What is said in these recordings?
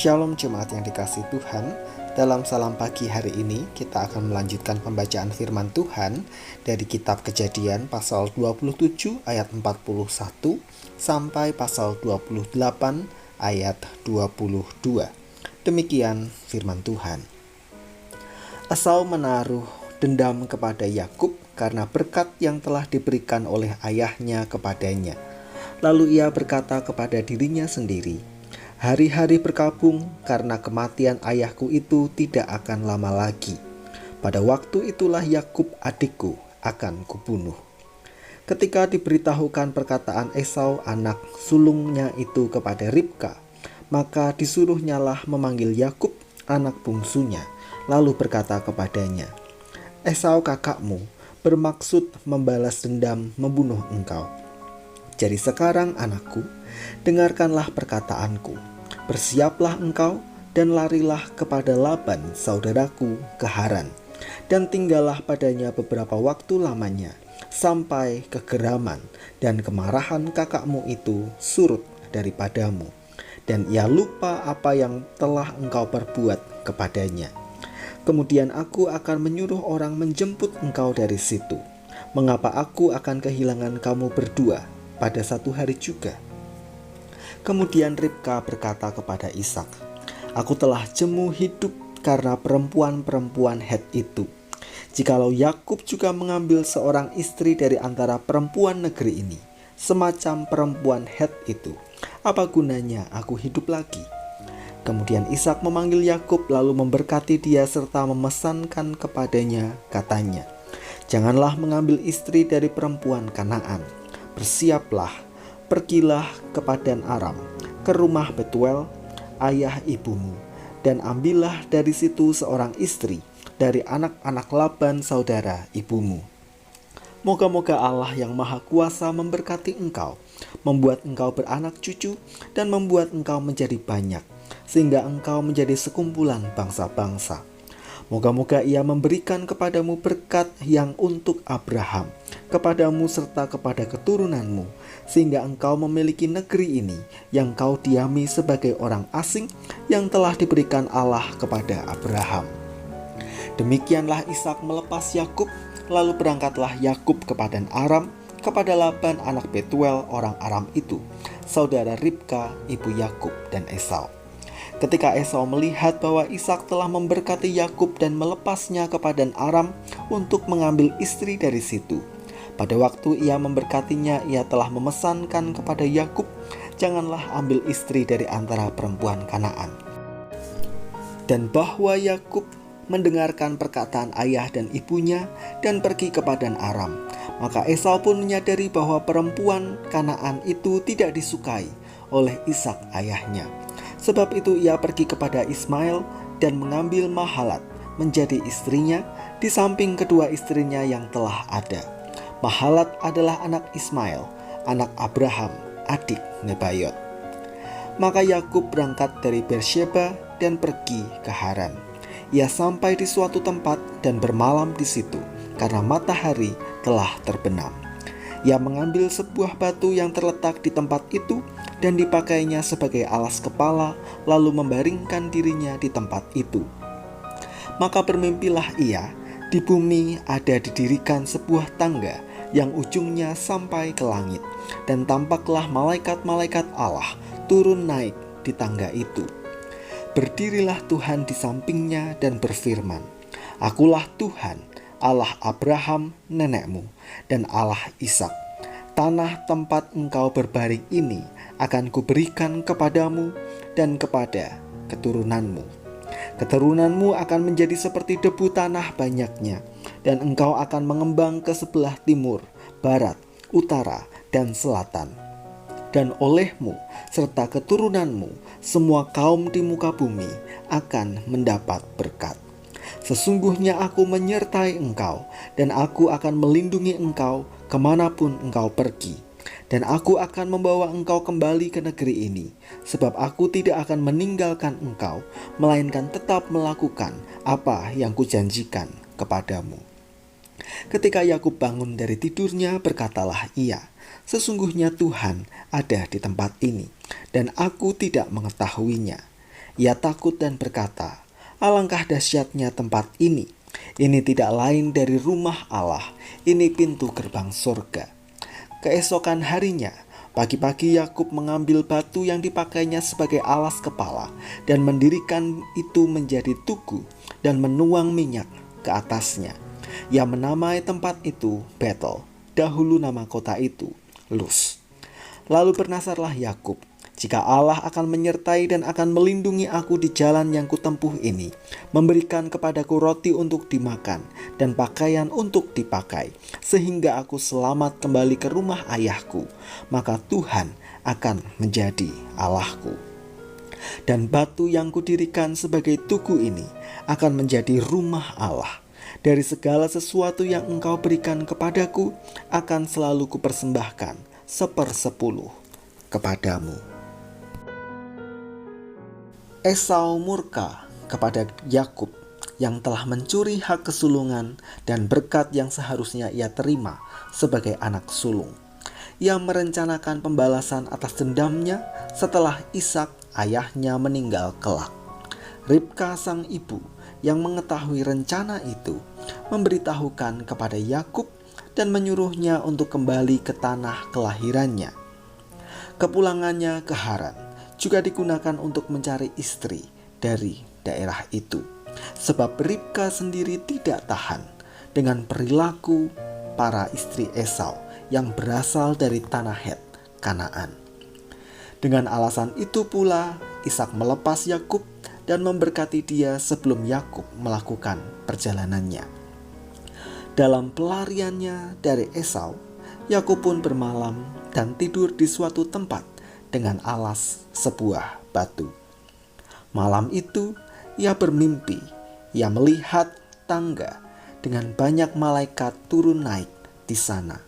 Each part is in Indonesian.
Shalom jemaat yang dikasihi Tuhan. Dalam salam pagi hari ini kita akan melanjutkan pembacaan firman Tuhan dari kitab Kejadian pasal 27 ayat 41 sampai pasal 28 ayat 22. Demikian firman Tuhan. Esau menaruh dendam kepada Yakub karena berkat yang telah diberikan oleh ayahnya kepadanya. Lalu ia berkata kepada dirinya sendiri, "Hari-hari berkabung karena kematian ayahku itu tidak akan lama lagi. Pada waktu itulah Yakub adikku akan kubunuh." Ketika diberitahukan perkataan Esau anak sulungnya itu kepada Ribka, maka disuruhnyalah memanggil Yakub anak bungsunya, lalu berkata kepadanya, "Esau kakakmu bermaksud membalas dendam membunuh engkau. Jadi sekarang anakku, dengarkanlah perkataanku. Bersiaplah engkau dan larilah kepada Laban saudaraku ke Haran, dan tinggallah padanya beberapa waktu lamanya, sampai kegeraman dan kemarahan kakakmu itu surut daripadamu, dan ia lupa apa yang telah engkau perbuat kepadanya. Kemudian aku akan menyuruh orang menjemput engkau dari situ. Mengapa aku akan kehilangan kamu berdua pada satu hari juga?" Kemudian Ribka berkata kepada Ishak, "Aku telah jemu hidup karena perempuan-perempuan Het itu. Jikalau Yakub juga mengambil seorang istri dari antara perempuan negeri ini, semacam perempuan Het itu, apa gunanya aku hidup lagi?" Kemudian Ishak memanggil Yakub lalu memberkati dia serta memesankan kepadanya, katanya, "Janganlah mengambil istri dari perempuan Kanaan. Bersiaplah, pergilah ke Padan Aram, ke rumah Betuel, ayah ibumu, dan ambillah dari situ seorang istri dari anak-anak Laban saudara ibumu. Moga-moga Allah yang Maha Kuasa memberkati engkau, membuat engkau beranak cucu, dan membuat engkau menjadi banyak, sehingga engkau menjadi sekumpulan bangsa-bangsa. Moga-moga ia memberikan kepadamu berkat yang untuk Abraham, kepadamu serta kepada keturunanmu, sehingga engkau memiliki negeri ini yang kau diami sebagai orang asing yang telah diberikan Allah kepada Abraham." Demikianlah Ishak melepas Yakub, lalu berangkatlah Yakub ke Padan Aram, kepada Laban anak Betuel orang Aram itu, saudara Ribka ibu Yakub dan Esau. Ketika Esau melihat bahwa Ishak telah memberkati Yakub dan melepasnya ke Padan Aram untuk mengambil istri dari situ, pada waktu ia memberkatinya, ia telah memesankan kepada Yakub, "Janganlah ambil istri dari antara perempuan Kanaan." Dan bahwa Yakub mendengarkan perkataan ayah dan ibunya dan pergi ke Padan Aram, maka Esau pun menyadari bahwa perempuan Kanaan itu tidak disukai oleh Ishak ayahnya. Sebab itu ia pergi kepada Ismail dan mengambil Mahalat menjadi istrinya di samping kedua istrinya yang telah ada. Mahalat adalah anak Ismail, anak Abraham, adik Nebayot. Maka Yakub berangkat dari Beersheba dan pergi ke Haran. Ia sampai di suatu tempat dan bermalam di situ karena matahari telah terbenam. Ia mengambil sebuah batu yang terletak di tempat itu dan dipakainya sebagai alas kepala, lalu membaringkan dirinya di tempat itu. Maka bermimpilah ia, di bumi ada didirikan sebuah tangga yang ujungnya sampai ke langit, dan tampaklah malaikat-malaikat Allah turun naik di tangga itu. Berdirilah Tuhan di sampingnya dan berfirman, "Akulah Tuhan, Allah Abraham nenekmu, dan Allah Ishak. Tanah tempat engkau berbaring ini akan kuberikan kepadamu dan kepada keturunanmu. Keturunanmu akan menjadi seperti debu tanah banyaknya, dan engkau akan mengembang ke sebelah timur, barat, utara, dan selatan. Dan olehmu serta keturunanmu semua kaum di muka bumi akan mendapat berkat. Sesungguhnya aku menyertai engkau, dan aku akan melindungi engkau kemanapun engkau pergi. Dan aku akan membawa engkau kembali ke negeri ini, sebab aku tidak akan meninggalkan engkau, melainkan tetap melakukan apa yang kujanjikan kepadamu." Ketika Yakub bangun dari tidurnya, berkatalah ia, "Sesungguhnya Tuhan ada di tempat ini, dan aku tidak mengetahuinya." Ia takut dan berkata, "Alangkah dahsyatnya tempat ini. Ini tidak lain dari rumah Allah. Ini pintu gerbang surga." Keesokan harinya, pagi-pagi Yakub mengambil batu yang dipakainya sebagai alas kepala dan mendirikan itu menjadi tugu dan menuang minyak ke atasnya. Ia menamai tempat itu Betel. Dahulu nama kota itu Luz. Lalu bernasarlah Yakub, "Jika Allah akan menyertai dan akan melindungi aku di jalan yang kutempuh ini, memberikan kepadaku roti untuk dimakan dan pakaian untuk dipakai, sehingga aku selamat kembali ke rumah ayahku, maka Tuhan akan menjadi Allahku. Dan batu yang kudirikan sebagai tugu ini akan menjadi rumah Allah. Dari segala sesuatu yang engkau berikan kepadaku, akan selalu kupersembahkan 1/10 kepadamu." Esau murka kepada Yakub yang telah mencuri hak kesulungan dan berkat yang seharusnya ia terima sebagai anak sulung. Ia merencanakan pembalasan atas dendamnya setelah Ishak ayahnya meninggal kelak. Ribka sang ibu yang mengetahui rencana itu memberitahukan kepada Yakub dan menyuruhnya untuk kembali ke tanah kelahirannya. Kepulangannya ke Haran juga digunakan untuk mencari istri dari daerah itu, sebab Ribka sendiri tidak tahan dengan perilaku para istri Esau yang berasal dari tanah Het, Kanaan. Dengan alasan itu pula Ishak melepas Yakub dan memberkati dia sebelum Yakub melakukan perjalanannya. Dalam pelariannya dari Esau, Yakub pun bermalam dan tidur di suatu tempat dengan alas sebuah batu. Malam itu ia bermimpi, ia melihat tangga dengan banyak malaikat turun naik di sana.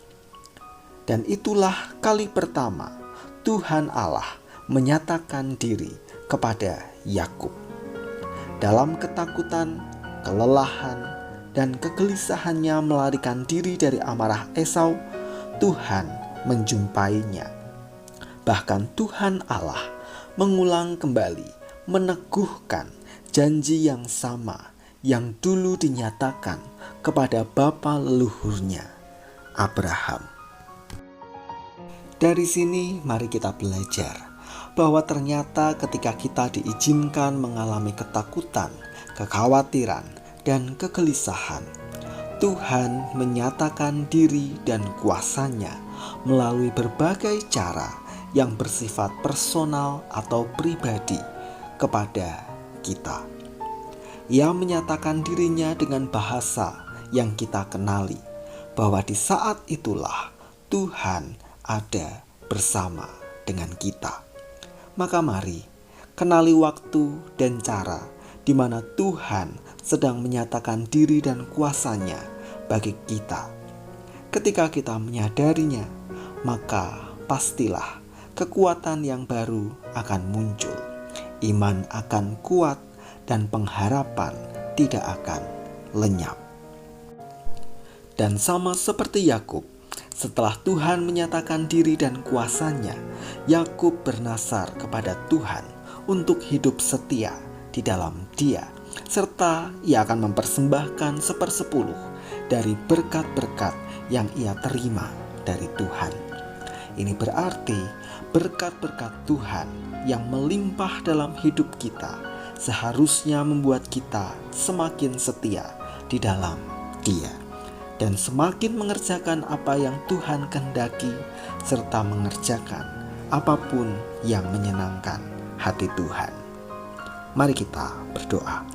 Dan itulah kali pertama Tuhan Allah menyatakan diri kepada Yakub. Dalam ketakutan, kelelahan, dan kegelisahannya melarikan diri dari amarah Esau, Tuhan menjumpainya. Bahkan Tuhan Allah mengulang kembali, meneguhkan janji yang sama yang dulu dinyatakan kepada bapa leluhurnya, Abraham. Dari sini mari kita belajar bahwa ternyata ketika kita diizinkan mengalami ketakutan, kekhawatiran, dan kegelisahan, Tuhan menyatakan diri dan kuasa-Nya melalui berbagai cara yang bersifat personal atau pribadi kepada kita. Ia menyatakan dirinya dengan bahasa yang kita kenali, bahwa di saat itulah Tuhan ada bersama dengan kita. Maka mari kenali waktu dan cara di mana Tuhan sedang menyatakan diri dan kuasa-Nya bagi kita. Ketika kita menyadarinya, maka pastilah kekuatan yang baru akan muncul. Iman akan kuat dan pengharapan tidak akan lenyap. Dan sama seperti Yakub, setelah Tuhan menyatakan diri dan kuasa-Nya, Yakub bernasar kepada Tuhan untuk hidup setia di dalam Dia, serta ia akan mempersembahkan 1/10 dari berkat-berkat yang ia terima dari Tuhan. Ini berarti berkat-berkat Tuhan yang melimpah dalam hidup kita seharusnya membuat kita semakin setia di dalam Dia dan semakin mengerjakan apa yang Tuhan kehendaki, serta mengerjakan apapun yang menyenangkan hati Tuhan. Mari kita berdoa.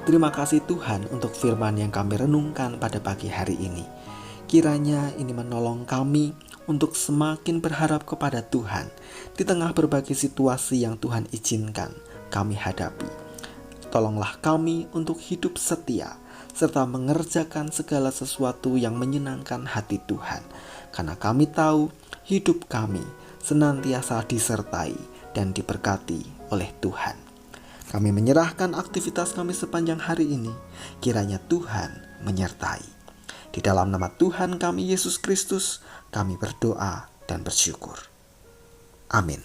Terima kasih Tuhan untuk firman yang kami renungkan pada pagi hari ini. Kiranya ini menolong kami untuk semakin berharap kepada Tuhan di tengah berbagai situasi yang Tuhan izinkan kami hadapi. Tolonglah kami untuk hidup setia serta mengerjakan segala sesuatu yang menyenangkan hati Tuhan, karena kami tahu hidup kami senantiasa disertai dan diberkati oleh Tuhan. Kami menyerahkan aktivitas kami sepanjang hari ini, kiranya Tuhan menyertai. Di dalam nama Tuhan kami Yesus Kristus, kami berdoa dan bersyukur. Amin.